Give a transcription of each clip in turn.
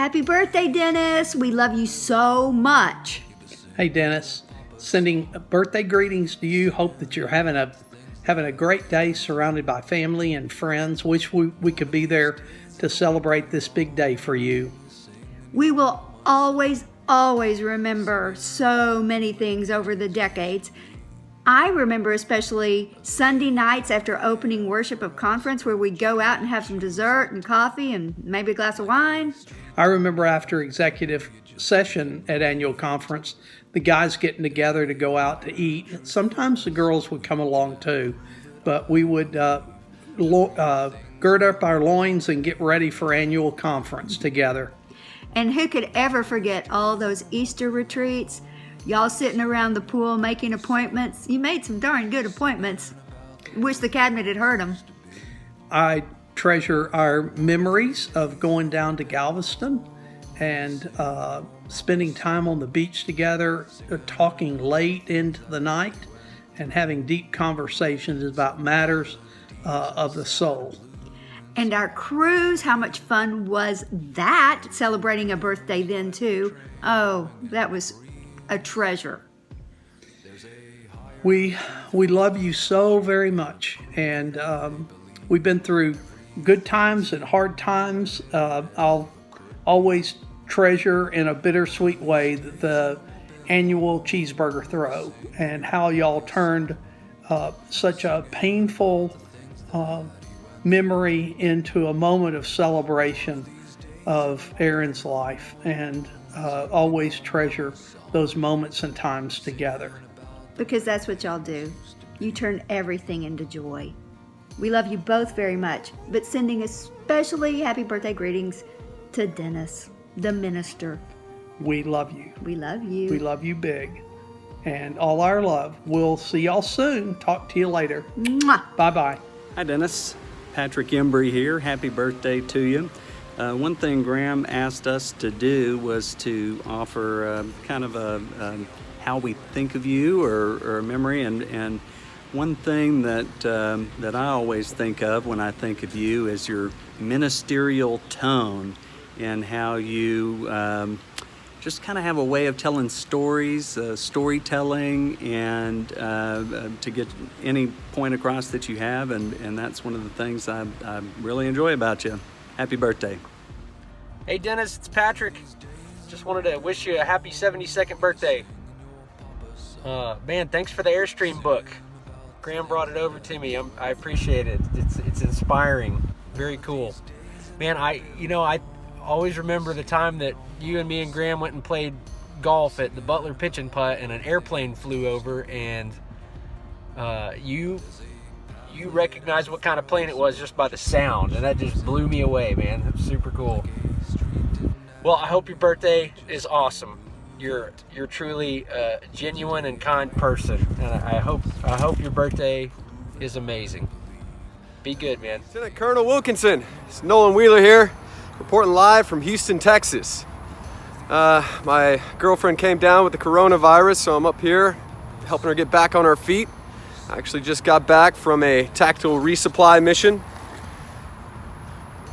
Happy birthday, Dennis. We love you so much. Hey, Dennis. Sending birthday greetings to you. Hope that you're having a great day surrounded by family and friends. Wish we could be there to celebrate this big day for you. We will always remember so many things over the decades. I remember especially Sunday nights after opening worship of conference where we'd go out and have some dessert and coffee and maybe a glass of wine. I remember after executive session at annual conference, the guys getting together to go out to eat. Sometimes the girls would come along too, but we would gird up our loins and get ready for annual conference together. And who could ever forget all those Easter retreats? Y'all sitting around the pool making appointments. You made some darn good appointments. Wish the cabinet had heard them. I treasure our memories of going down to Galveston and spending time on the beach together, talking late into the night, and having deep conversations about matters of the soul. And our cruise, how much fun was that? Celebrating a birthday then too. Oh, that was a treasure. We love you so very much, and we've been through good times and hard times. I'll always treasure in a bittersweet way the annual cheeseburger throw and how y'all turned such a painful memory into a moment of celebration of Aaron's life, and always treasure those moments and times together. Because that's what y'all do. You turn everything into joy. We love you both very much, but sending especially happy birthday greetings to Dennis, the minister. We love you. We love you. We love you big. And all our love. We'll see y'all soon. Talk to you later. Mwah. Bye-bye. Hi, Dennis. Patrick Embry here. Happy birthday to you. One thing Graham asked us to do was to offer kind of a how we think of you or a memory. And one thing that I always think of when I think of you is your ministerial tone and how you just kind of have a way of telling stories, storytelling, and to get any point across that you have. And that's one of the things I really enjoy about you. Happy birthday. Hey Dennis, it's Patrick. Just wanted to wish you a happy 72nd birthday. Man, thanks for the Airstream book. Graham brought it over to me. I appreciate it. It's inspiring. Very cool. Man, I always remember the time that you and me and Graham went and played golf at the Butler Pitch and Putt, and an airplane flew over, and you recognized what kind of plane it was just by the sound, and that just blew me away, man. It was super cool. Well, I hope your birthday is awesome. You're truly a genuine and kind person, and I hope your birthday is amazing. Be good, man. Lieutenant Colonel Wilkinson, it's Nolan Wheeler here, reporting live from Houston, Texas. My girlfriend came down with the coronavirus, so I'm up here helping her get back on her feet. I actually just got back from a tactical resupply mission.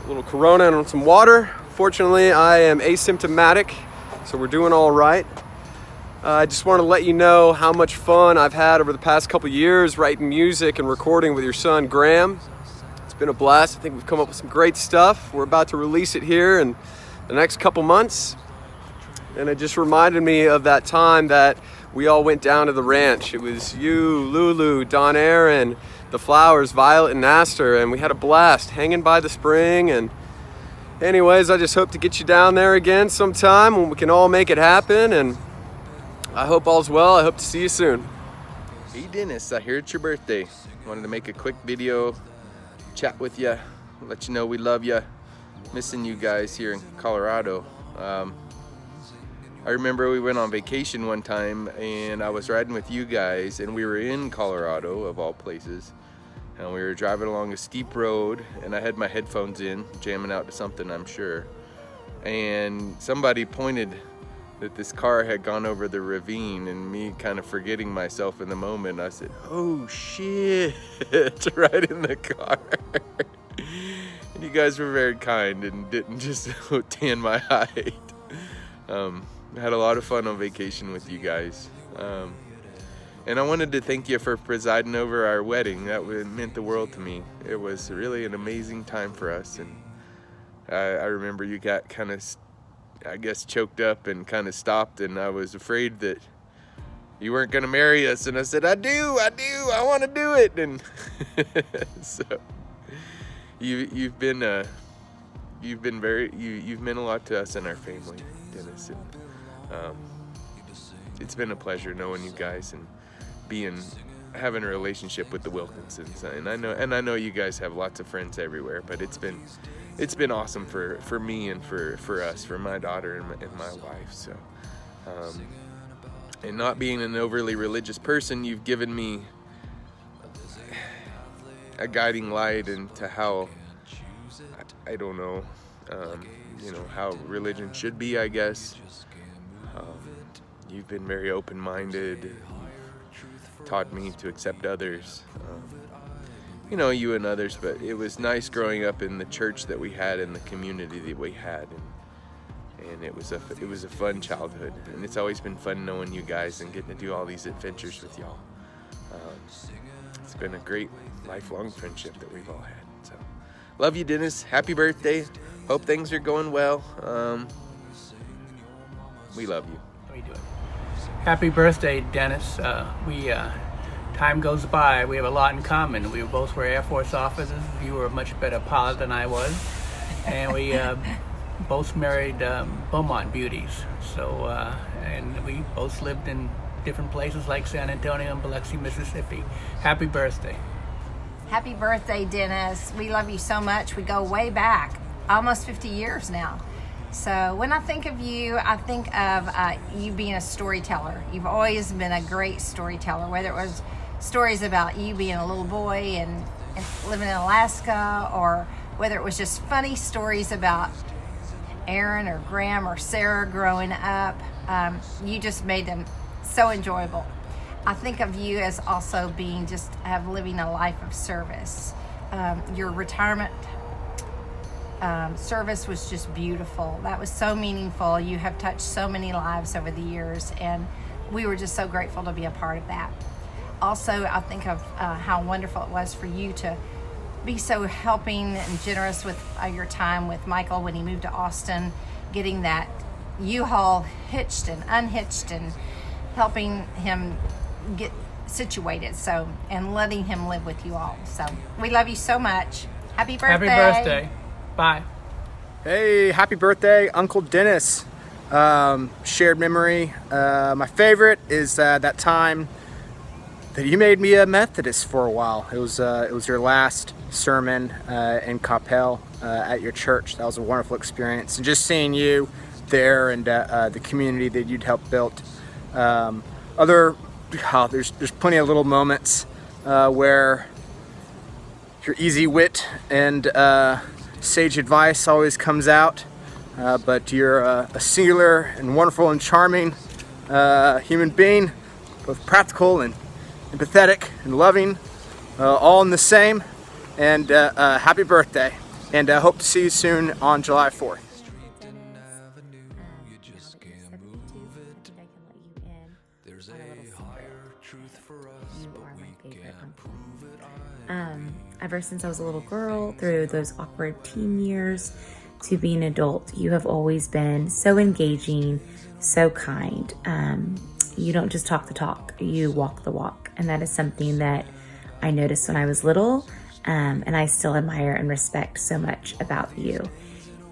A little corona and some water. Fortunately, I am asymptomatic, so we're doing all right. I just want to let you know how much fun I've had over the past couple years writing music and recording with your son, Graham. It's been a blast. I think we've come up with some great stuff. We're about to release it here in the next couple months. And it just reminded me of that time that we all went down to the ranch. It was you, Lulu, Don Aaron, the Flowers, Violet, and Astor, and we had a blast hanging by the spring. And anyways, I just hope to get you down there again sometime when we can all make it happen, and I hope all's well. I hope to see you soon. Hey Dennis, I hear it's your birthday. Wanted to make a quick video, chat with you, let you know we love you. Missing you guys here in Colorado. I remember we went on vacation one time and I was riding with you guys, and we were in Colorado of all places, and we were driving along a steep road, and I had my headphones in, jamming out to something, I'm sure, and somebody pointed that this car had gone over the ravine, and me kind of forgetting myself in the moment, I said, oh shit, right in the car. you guys were very kind and didn't just tan my hide. I had a lot of fun on vacation with you guys. And I wanted to thank you for presiding over our wedding. That meant the world to me. It was really an amazing time for us. And I remember you got kind of, I guess, choked up and kind of stopped. And I was afraid that you weren't going to marry us. And I said, I do, I want to do it. And so you've meant a lot to us and our family, Dennis. And it's been a pleasure knowing you guys and having a relationship with the Wilkinsons. And I know you guys have lots of friends everywhere, but it's been awesome for me and for us, for my daughter and my wife. So and not being an overly religious person, you've given me a guiding light into how, I don't know, how religion should be, I guess. You've been very open-minded, taught me to accept others, you and others, but it was nice growing up in the church that we had and the community that we had, and it was a fun childhood, and it's always been fun knowing you guys and getting to do all these adventures with y'all. It's been a great lifelong friendship that we've all had. So, love you, Dennis. Happy birthday. Hope things are going well. We love you. How you doing? Happy birthday, Dennis. Time goes by. We have a lot in common. We both were Air Force officers. You were a much better pilot than I was. And we both married Beaumont beauties. So, and we both lived in different places like San Antonio and Biloxi, Mississippi. Happy birthday. Happy birthday, Dennis. We love you so much. We go way back, almost 50 years now. So when I think of you, I think of you being a storyteller. You've always been a great storyteller, whether it was stories about you being a little boy and living in Alaska, or whether it was just funny stories about Aaron or Graham or Sarah growing up. You just made them so enjoyable. I think of you as also being living a life of service. Your retirement service was just beautiful. That was so meaningful. You have touched so many lives over the years, and we were just so grateful to be a part of that. Also, I think of how wonderful it was for you to be so helping and generous with your time with Michael when he moved to Austin, getting that U-Haul hitched and unhitched and helping him get situated, and letting him live with you all. So we love you so much. Happy birthday. Happy birthday. Bye. Hey, happy birthday, Uncle Dennis. Shared memory. My favorite is that time that you made me a Methodist for a while. It was your last sermon in Coppell at your church. That was a wonderful experience, and just seeing you there and the community that you'd helped build. There's plenty of little moments where your easy wit and sage advice always comes out, but you're a singular and wonderful and charming human being, both practical and empathetic and loving, all in the same. And happy birthday, and hope to see you soon on July 4th. Ever since I was a little girl, through those awkward teen years to being an adult, you have always been so engaging, so kind. You don't just talk the talk, you walk the walk. And that is something that I noticed when I was little, and I still admire and respect so much about you.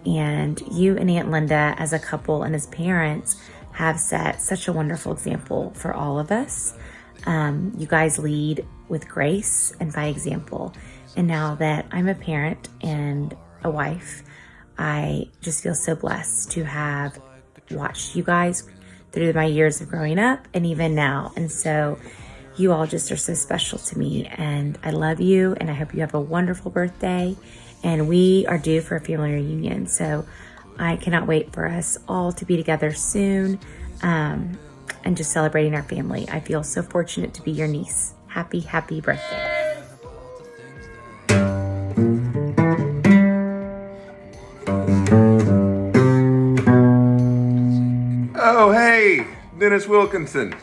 And you and Aunt Linda as a couple and as parents have set such a wonderful example for all of us. You guys lead with grace and by example. And now that I'm a parent and a wife, I just feel so blessed to have watched you guys through my years of growing up and even now. And so you all just are so special to me, and I love you, and I hope you have a wonderful birthday. And we are due for a family reunion, so I cannot wait for us all to be together soon and just celebrating our family. I feel so fortunate to be your niece. Happy birthday. Dennis Wilkinson.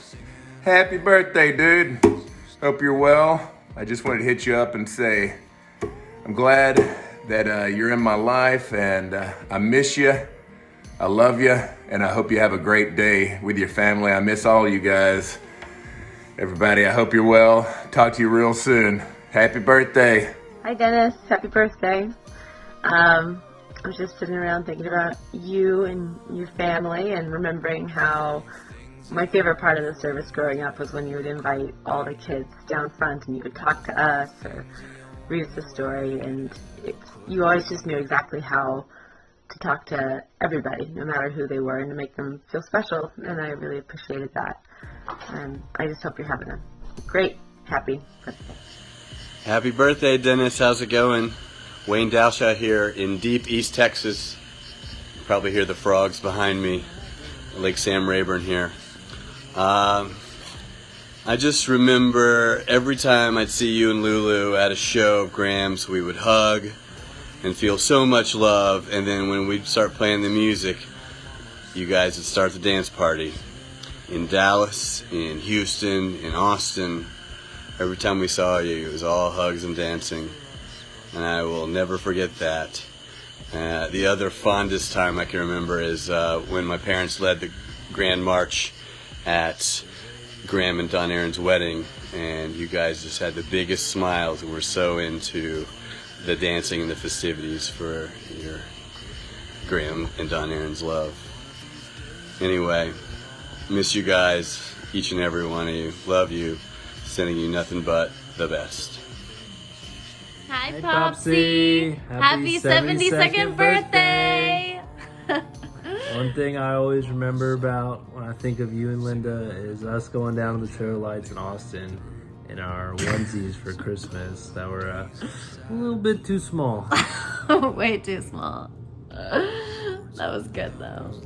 Happy birthday, dude. Hope you're well. I just wanted to hit you up and say I'm glad that you're in my life, and I miss you. I love you, and I hope you have a great day with your family. I miss all you guys. Everybody, I hope you're well. Talk to you real soon. Happy birthday. Hi Dennis, happy birthday. I was just sitting around thinking about you and your family and remembering how my favorite part of the service growing up was when you would invite all the kids down front and you would talk to us or read us a story, and you always just knew exactly how to talk to everybody, no matter who they were, and to make them feel special, and I really appreciated that. I just hope you're having a great, happy birthday. Happy birthday, Dennis. How's it going? Wayne Dalshaw here in deep East Texas. You probably hear the frogs behind me. Lake Sam Rayburn here. I just remember every time I'd see you and Lulu at a show of Graham's, we would hug and feel so much love, and then when we'd start playing the music, you guys would start the dance party. In Dallas, in Houston, in Austin, every time we saw you, it was all hugs and dancing, and I will never forget that. The other fondest time I can remember is when my parents led the Grand March at Graham and Don Aaron's wedding, and you guys just had the biggest smiles and were so into the dancing and the festivities for your Graham and Don Aaron's love. Anyway, miss you guys, each and every one of you. Love you. Sending you nothing but the best. Hi, Popsy. Happy 72nd birthday. One thing I always remember about when I think of you and Linda is us going down to the Trail Lights in Austin in our onesies for Christmas that were a little bit too small. Way too small. That was good though.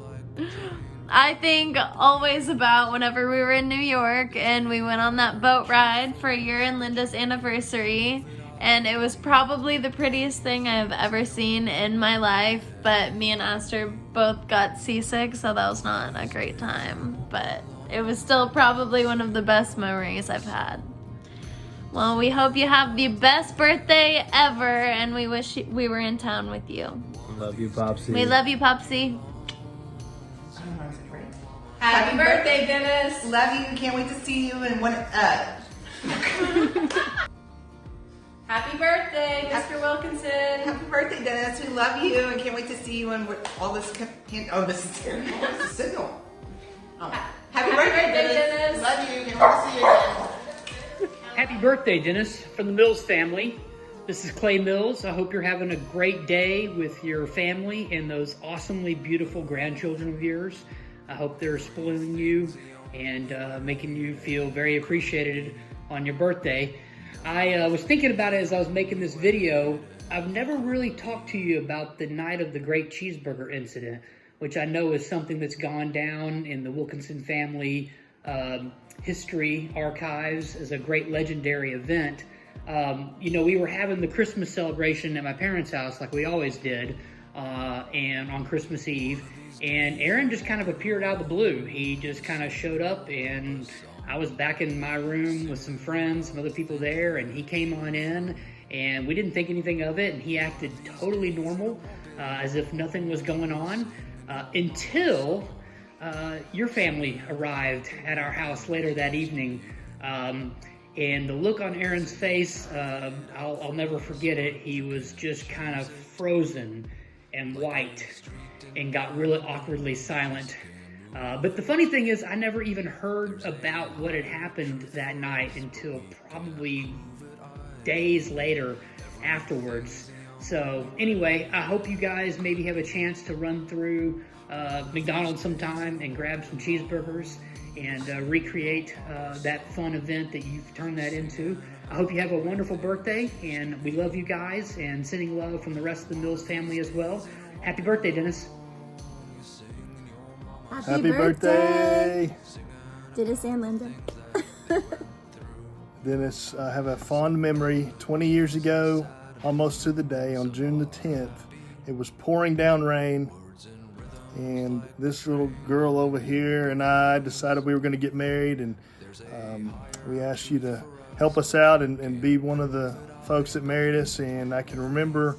I think always about whenever we were in New York and we went on that boat ride for your and Linda's anniversary, and it was probably the prettiest thing I've ever seen in my life, but me and Aster both got seasick, so that was not a great time, but it was still probably one of the best memories I've had. Well, we hope you have the best birthday ever, and we wish we were in town with you. Love you, Popsy. We love you, Popsy. Happy birthday, Dennis. Love you. Can't wait to see you. And Happy birthday, Mr. Wilkinson. Happy birthday, Dennis. We love you and can't wait to see you. And all this. Oh, this is terrible. This is a signal. Oh. Happy birthday, Dennis. Love you. Can't wait to see you again. Happy birthday, Dennis, from the Mills family. This is Clay Mills. I hope you're having a great day with your family and those awesomely beautiful grandchildren of yours. I hope they're spoiling you and making you feel very appreciated on your birthday. I was thinking about it as I was making this video. I've never really talked to you about the night of the Great Cheeseburger Incident, which I know is something that's gone down in the Wilkinson family history archives as a great legendary event. We were having the Christmas celebration at my parents' house like we always did, and on Christmas Eve. And Aaron just kind of appeared out of the blue. He just kind of showed up, and I was back in my room with some friends, some other people there, and he came on in, and we didn't think anything of it, and he acted totally normal, as if nothing was going on, until your family arrived at our house later that evening. And the look on Aaron's face, I'll never forget it. He was just kind of frozen and white and got really awkwardly silent. But the funny thing is, I never even heard about what had happened that night until probably days later afterwards. So anyway, I hope you guys maybe have a chance to run through McDonald's sometime and grab some cheeseburgers and recreate that fun event that you've turned that into. I hope you have a wonderful birthday, and we love you guys, and sending love from the rest of the Mills family as well. Happy birthday, Dennis. Happy birthday, Dennis and Linda. Dennis, I have a fond memory. 20 years ago, almost to the day, on June the 10th, it was pouring down rain, And this little girl over here and I decided we were going to get married, and we asked you to help us out and be one of the folks that married us. And I can remember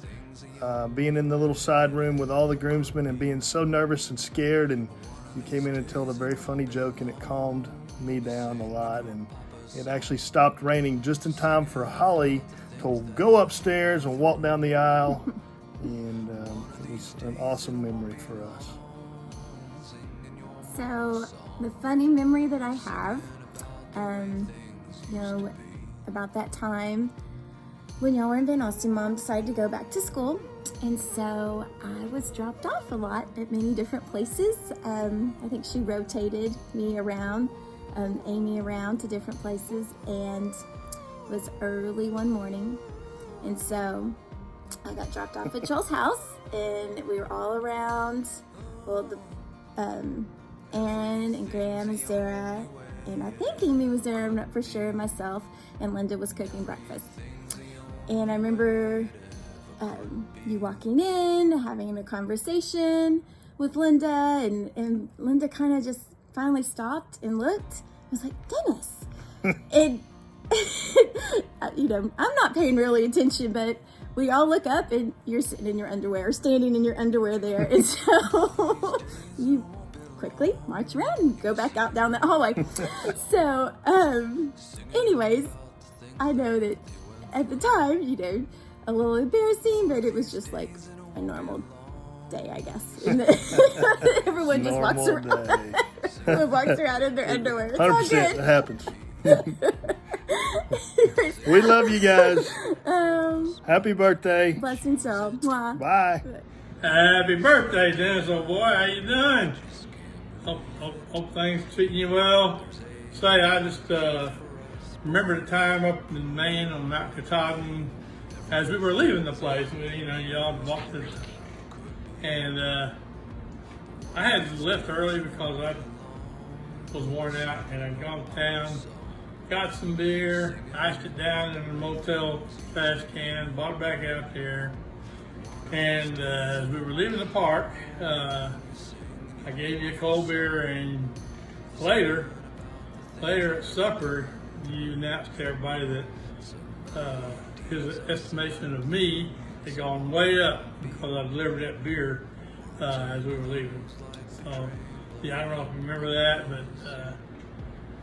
being in the little side room with all the groomsmen and being so nervous and scared, and you came in and told a very funny joke, and it calmed me down a lot, and it actually stopped raining just in time for Holly to go upstairs and walk down the aisle, and it was an awesome memory for us. So the funny memory that I have, about that time when y'all were in Van Austin, Mom decided to go back to school, and so I was dropped off a lot at many different places. I think she rotated me around, Amy around to different places, and it was early one morning, and so I got dropped off at Joel's house, and we were all around, Anne and Graham and Sarah, and I think Amy was there, I'm not for sure, myself, and Linda was cooking breakfast. And I remember you walking in, having a conversation with Linda, and Linda kind of just finally stopped and looked. I was like, Dennis. And, I'm not paying really attention, but we all look up and you're sitting in your underwear, standing in your underwear there. And so you quickly march around and go back out down that hallway. So, anyways, I know that at the time, a little embarrassing, but it was just like a normal day, I guess. And everyone just walks around. Everyone walks around in their underwear. It's 100%, all good. It happens. We love you guys. Happy birthday. Blessings all. Mwah. Bye. Happy birthday, Dennis, old boy. How you doing? Hope things treating you well. I just remember the time up in Maine on Mount Katahdin as we were leaving the place. Y'all walked us, and I had left early because I was worn out, and I'd gone to town, got some beer, iced it down in a motel trash can, bought it back out there, and as we were leaving the park, I gave you a cold beer, and later at supper, you announced to everybody that his estimation of me had gone way up because I delivered that beer as we were leaving. So, yeah, I don't know if you remember that,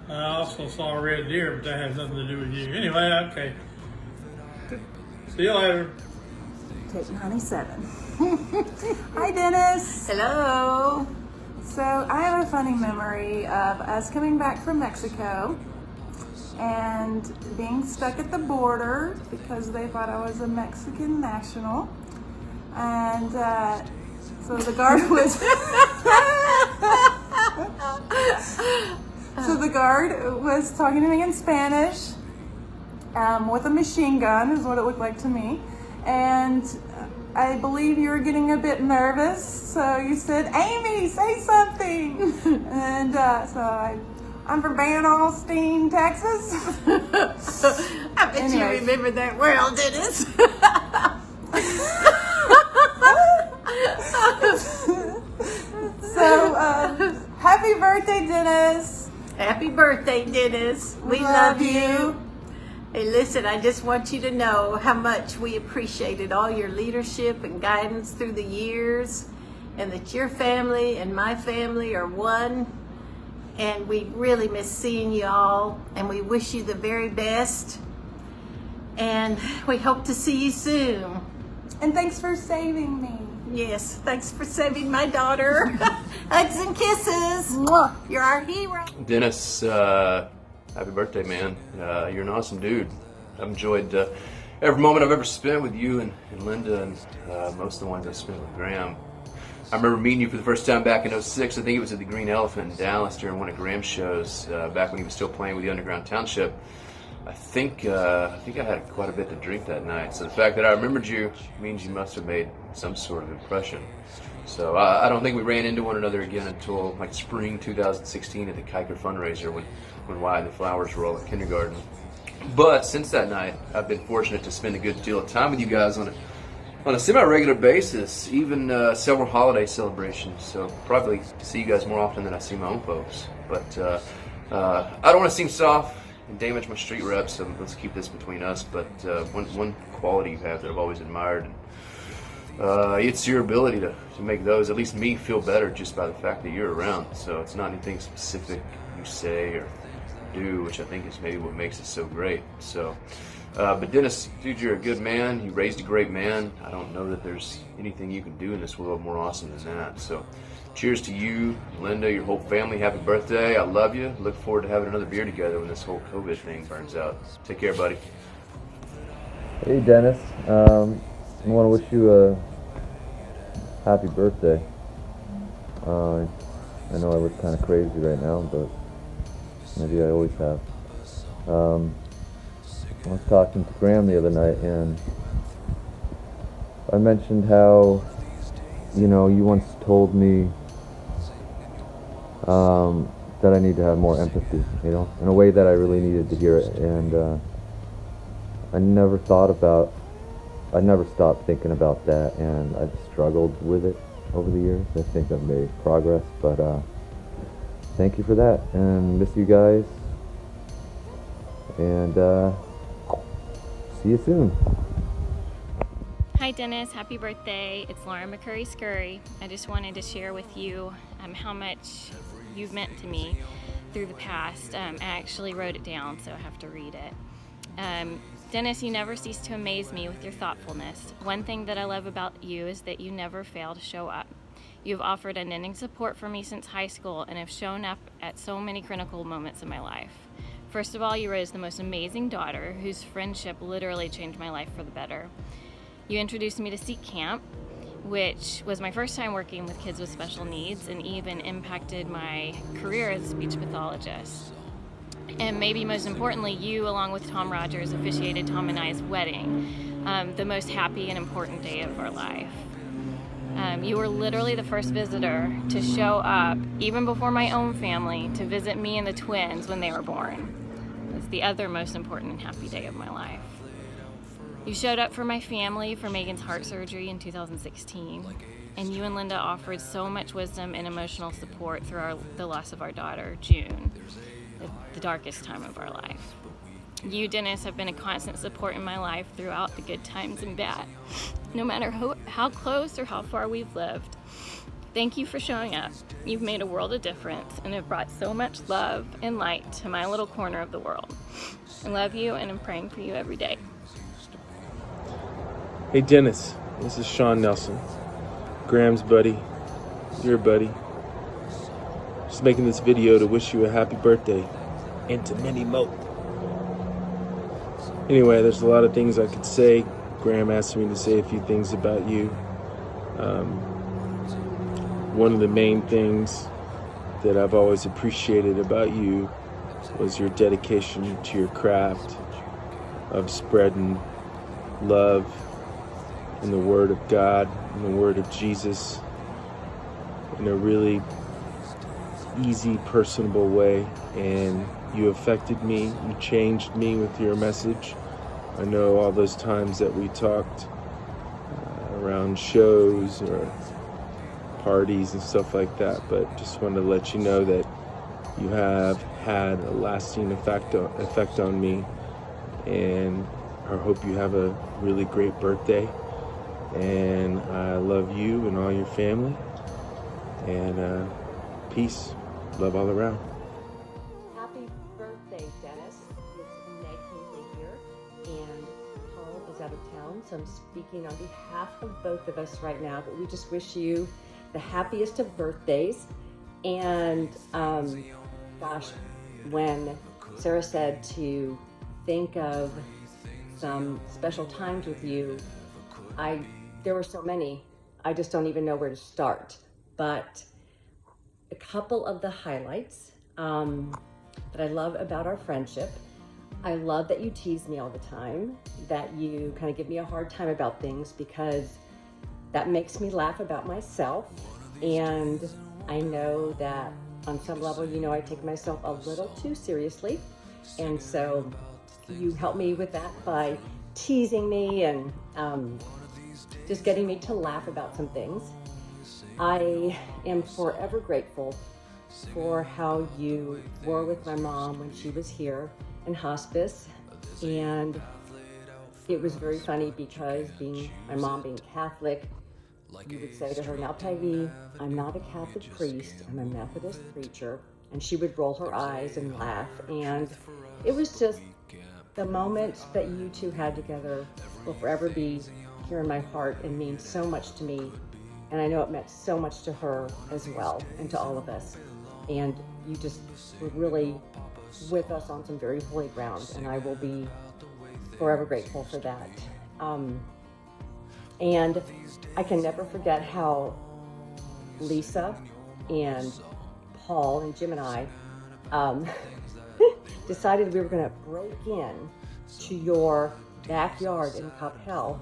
but I also saw a red deer, but that has nothing to do with you. Anyway, okay. See you later. Take 97. Hi, Dennis. Hello. So I have a funny memory of us coming back from Mexico and being stuck at the border because they thought I was a Mexican national. And so the guard was... So the guard was talking to me in Spanish with a machine gun, is what it looked like to me. And I believe you were getting a bit nervous, so you said, Amy, say something. And so I'm from Van Alstyne, Texas. I bet you remember that well, Dennis. So, happy birthday, Dennis. Happy birthday, Dennis. We love you. Hey, listen, I just want you to know how much we appreciated all your leadership and guidance through the years, and that your family and my family are one, and we really miss seeing you all, and we wish you the very best, and we hope to see you soon. And thanks for saving me. Yes, thanks for saving my daughter. Hugs and kisses. You're our hero. Dennis, happy birthday, man. You're an awesome dude. I've enjoyed every moment I've ever spent with you and Linda, and most of the ones I've spent with Graham. I remember meeting you for the first time back in '06. I think it was at the Green Elephant in Dallas during one of Graham's shows, back when he was still playing with the Underground Township. I think I had quite a bit to drink that night, so the fact that I remembered you means you must have made some sort of impression. So I don't think we ran into one another again until like spring 2016 at the Kiker fundraiser when Wyatt and the Flowers were all at kindergarten. But since that night, I've been fortunate to spend a good deal of time with you guys on on a semi-regular basis, even several holiday celebrations. So probably see you guys more often than I see my own folks. But I don't want to seem soft and damage my street rep, so let's keep this between us. But one quality you have that I've always admired, it's your ability to make those, at least me, feel better just by the fact that you're around. So it's not anything specific you say or do, which I think is maybe what makes it so great. So, but Dennis, dude, you're a good man. You raised a great man. I don't know that there's anything you can do in this world more awesome than that. So cheers to you, Linda, your whole family. Happy birthday. I love you. Look forward to having another beer together when this whole COVID thing burns out. Take care, buddy. Hey, Dennis. I want to wish you a happy birthday. I know I look kind of crazy right now, but maybe I always have. I was talking to Graham the other night, and I mentioned how, you know, you once told me that I need to have more empathy, you know, in a way that I really needed to hear it. And I never stopped thinking about that, and I've struggled with it over the years. I think I've made progress, but thank you for that, and miss you guys, and see you soon. Hi Dennis, happy birthday. It's Lauren McCurry Scurry. I just wanted to share with you how much you've meant to me through the past. I actually wrote it down, so I have to read it. Dennis, you never cease to amaze me with your thoughtfulness. One thing that I love about you is that you never fail to show up. You've offered unending support for me since high school and have shown up at so many critical moments in my life. First of all, you raised the most amazing daughter whose friendship literally changed my life for the better. You introduced me to Seek Camp, which was my first time working with kids with special needs and even impacted my career as a speech pathologist. And maybe most importantly, you, along with Tom Rogers, officiated Tom and I's wedding, the most happy and important day of our life. You were literally the first visitor to show up, even before my own family, to visit me and the twins when they were born. It's the other most important and happy day of my life. You showed up for my family for Megan's heart surgery in 2016, and you and Linda offered so much wisdom and emotional support through the loss of our daughter, June, the darkest time of our life. You, Dennis, have been a constant support in my life throughout the good times and bad, no matter how close or how far we've lived. Thank you for showing up. You've made a world of difference and have brought so much love and light to my little corner of the world. I love you, and I'm praying for you every day. Hey Dennis, this is Sean Nelson, Graham's buddy, your buddy. Just making this video to wish you a happy birthday, and to many more. Anyway, there's a lot of things I could say. Graham asked me to say a few things about you. One of the main things that I've always appreciated about you was your dedication to your craft of spreading love in the Word of God, in the Word of Jesus, in a really easy, personable way. And you affected me, you changed me with your message. I know all those times that we talked around shows or parties and stuff like that, but just wanted to let you know that you have had a lasting effect on me, and I hope you have a really great birthday. And I love you and all your family, and peace, love all around. Happy birthday, Dennis. It's Meg Hinkley here, and Paul is out of town, so I'm speaking on behalf of both of us right now, but we just wish you the happiest of birthdays. And gosh, when Sarah said to think of some special times with you, there were so many, I just don't even know where to start. But a couple of the highlights that I love about our friendship: I love that you tease me all the time, that you kind of give me a hard time about things, because that makes me laugh about myself. And I know that on some level, you know, I take myself a little too seriously. And so you help me with that by teasing me and just getting me to laugh about some things. I am forever grateful for how you were with my mom when she was here in hospice. And it was very funny because my mom being Catholic, you would say to her, "Now Peggy, I'm not a Catholic priest, I'm a Methodist preacher." And she would roll her eyes and laugh. And it was just the moment that you two had together will forever be here in my heart and mean so much to me. And I know it meant so much to her as well, and to all of us. And you just were really with us on some very holy ground, and I will be forever grateful for that. And I can never forget how Lisa and Paul and Jim and I decided we were going to break in to your backyard in Coppell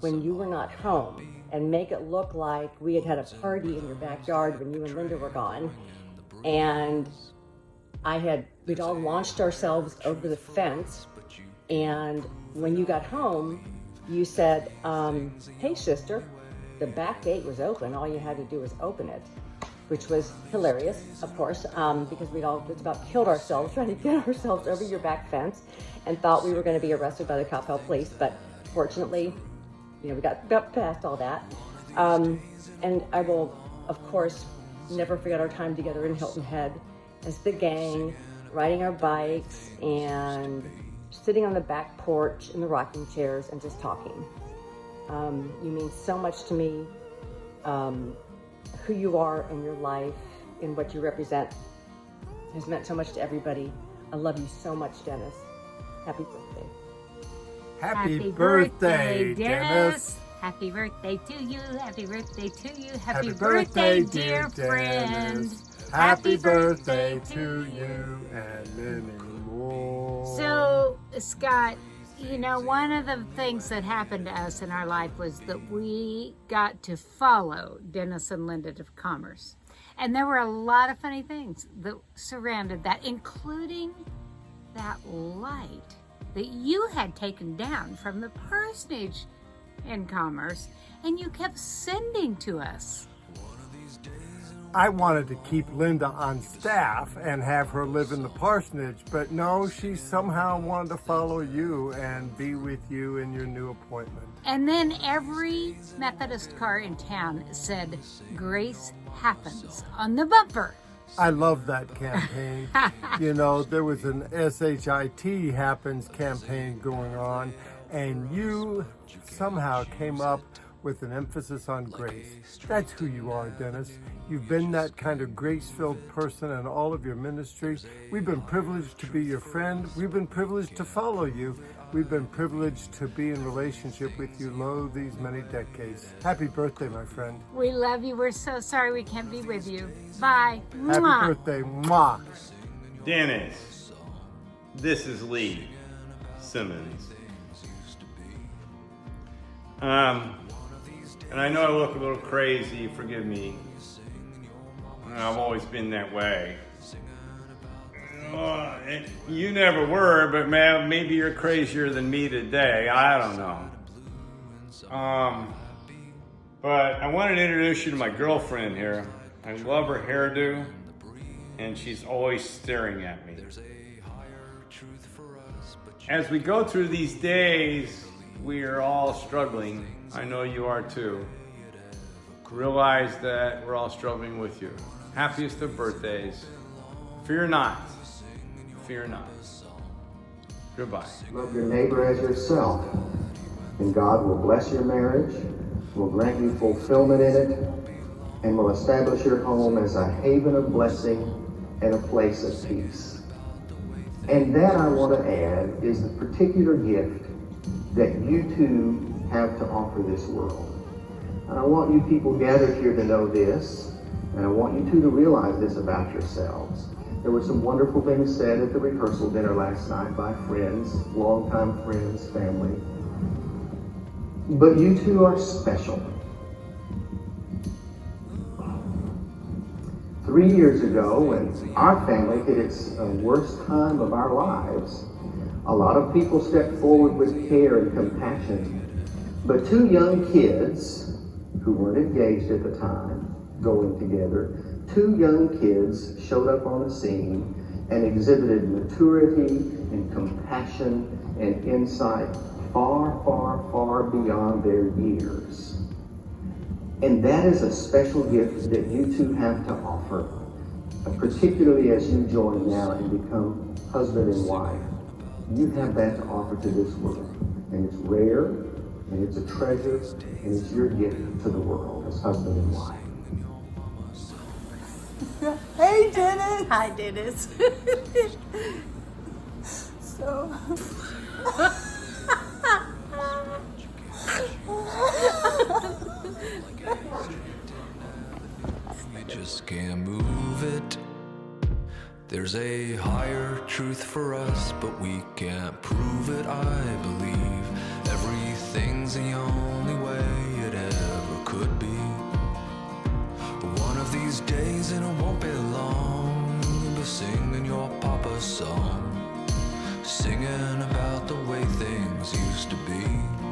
when you were not home and make it look like we had had a party in your backyard when you and Linda were gone. And we'd all launched ourselves over the fence. And when you got home, you said, "Hey sister, the back gate was open. All you had to do was open it," which was hilarious, of course, because we'd all just about killed ourselves trying to get ourselves over your back fence and thought we were going to be arrested by the Coppell police. But fortunately, we got past all that. And I will, of course, never forget our time together in Hilton Head as the gang, riding our bikes and sitting on the back porch in the rocking chairs and just talking. You mean so much to me. Who you are in your life and what you represent has meant so much to everybody. I love you so much, Dennis. Happy birthday. Happy birthday, Dennis. Happy birthday to you. Happy birthday to you. Happy birthday, dear friend. Happy birthday to you and many more. So, Scott, one of the things that happened to us in our life was that we got to follow Dennis and Linda to Commerce. And there were a lot of funny things that surrounded that, including that light that you had taken down from the parsonage in Commerce, and you kept sending to us. I wanted to keep Linda on staff and have her live in the parsonage, but no, she somehow wanted to follow you and be with you in your new appointment. And then every Methodist car in town said, "Grace Happens" on the bumper. I love that campaign. There was an SHIT Happens campaign going on, and you somehow came up with an emphasis on grace. That's who you are, Dennis. You've been that kind of grace-filled person in all of your ministry. We've been privileged to be your friend. We've been privileged to follow you. We've been privileged to be in relationship with you these many decades. Happy birthday, my friend. We love you. We're so sorry we can't be with you. Bye. Happy Mwah. birthday. Mwah. Dennis, this is Lee Simmons. And I know I look a little crazy, forgive me. I've always been that way. You never were, but maybe you're crazier than me today. I don't know. But I wanted to introduce you to my girlfriend here. I love her hairdo, and she's always staring at me. As we go through these days, we are all struggling. I know you are too. Realize that we're all struggling with you. Happiest of birthdays. Fear not. Fear not. Goodbye. Love your neighbor as yourself, and God will bless your marriage, will grant you fulfillment in it, and will establish your home as a haven of blessing and a place of peace. And that, I want to add, is the particular gift that you two have to offer this world. And I want you people gathered here to know this, and I want you two to realize this about yourselves. There were some wonderful things said at the rehearsal dinner last night by friends, longtime friends, family. But you two are special. 3 years ago, when our family hit its worst time of our lives, a lot of people stepped forward with care and compassion But two young kids who weren't engaged at the time, going together, two young kids showed up on the scene and exhibited maturity and compassion and insight far, far, far beyond their years. And that is a special gift that you two have to offer, particularly as you join now and become husband and wife. You have that to offer to this world. And it's rare, and it's a treasure, and it's your gift to the world as husband and wife. Hey, Dennis. Hi, Dennis. So. We just can't move it. There's a higher truth for us, but we can't prove it, I believe. Everything's the only way it ever could be. One of these days, and it won't be long, you'll be singing your Papa's song, singing about the way things used to be.